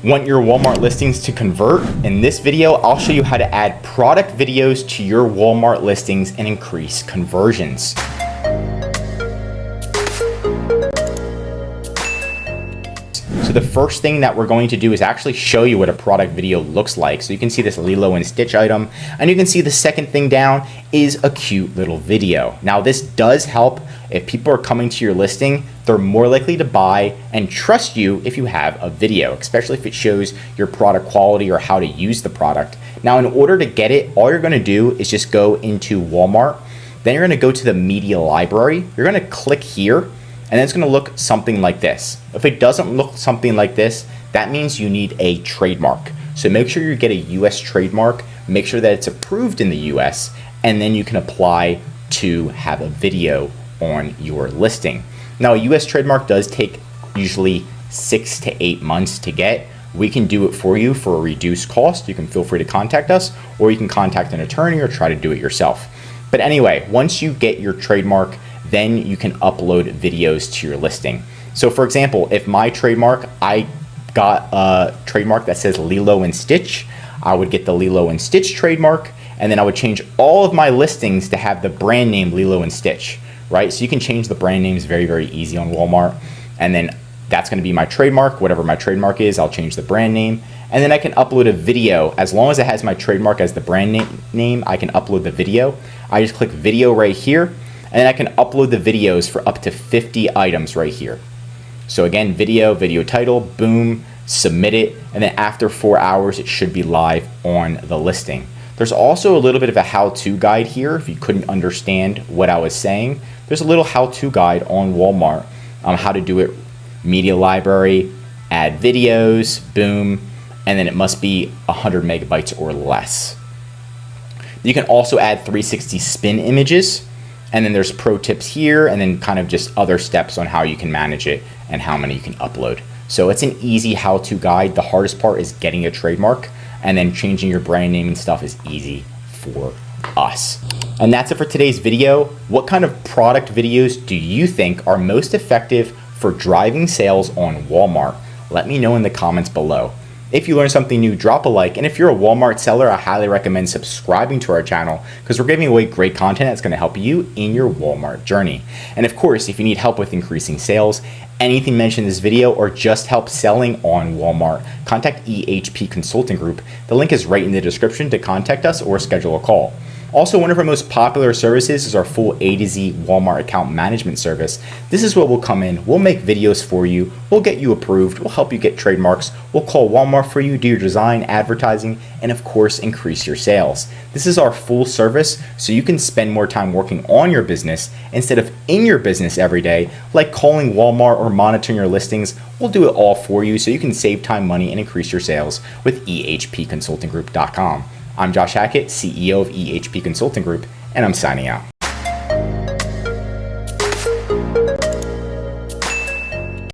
Want your Walmart listings to convert? In this video, I'll show you how to add product videos to your Walmart listings and increase conversions. So the first thing that we're going to do is actually show you what a product video looks like. So you can see this Lilo and Stitch item, and you can see the second thing down is a cute little video. Now this does help if people are coming to your listing, they're more likely to buy and trust you if you have a video, especially if it shows your product quality or how to use the product. Now in order to get it, all you're gonna do is just go into Walmart, then you're gonna go to the media library, you're gonna click here, and then it's gonna look something like this. If it doesn't look something like this, that means you need a trademark. So make sure you get a US trademark, make sure that it's approved in the US, and then you can apply to have a video on your listing. Now a US trademark does take usually 6 to 8 months to get. We can do it for you for a reduced cost. You can feel free to contact us, or you can contact an attorney or try to do it yourself. But anyway, once you get your trademark, then you can upload videos to your listing. So for example, if my trademark, I got a trademark that says Lilo and Stitch, I would get the Lilo and Stitch trademark, and then I would change all of my listings to have the brand name Lilo and Stitch, right? So you can change the brand names very, very easy on Walmart. And then that's gonna be my trademark. Whatever my trademark is, I'll change the brand name. And then I can upload a video. As long as it has my trademark as the brand name, I can upload the video. I just click video right here, and then I can upload the videos for up to 50 items right here. So again, video title, boom, submit it, and then after 4 hours, it should be live on the listing. There's also a little bit of a how-to guide here. If you couldn't understand what I was saying, there's a little how-to guide on Walmart on how to do it. Media library, add videos, boom, and then it must be 100 megabytes or less. You can also add 360 spin images, and then there's pro tips here, and then kind of just other steps on how you can manage it and how many you can upload. So it's an easy how-to guide. The hardest part is getting a trademark, and then changing your brand name and stuff is easy for us. And that's it for today's video. What kind of product videos do you think are most effective for driving sales on Walmart? Let me know in the comments below. If you learned something new, drop a like. And if you're a Walmart seller, I highly recommend subscribing to our channel because we're giving away great content that's going to help you in your Walmart journey. And of course, if you need help with increasing sales, anything mentioned in this video, or just help selling on Walmart, contact EHP Consulting Group. The link is right in the description to contact us or schedule a call. Also, one of our most popular services is our full A to Z Walmart account management service. This is what will come in. We'll make videos for you. We'll get you approved. We'll help you get trademarks. We'll call Walmart for you, do your design, advertising, and of course, increase your sales. This is our full service, so you can spend more time working on your business instead of in your business every day, like calling Walmart or monitoring your listings. We'll do it all for you so you can save time, money, and increase your sales with ehpconsultinggroup.com. I'm Josh Hackett, CEO of EHP Consulting Group, and I'm signing out.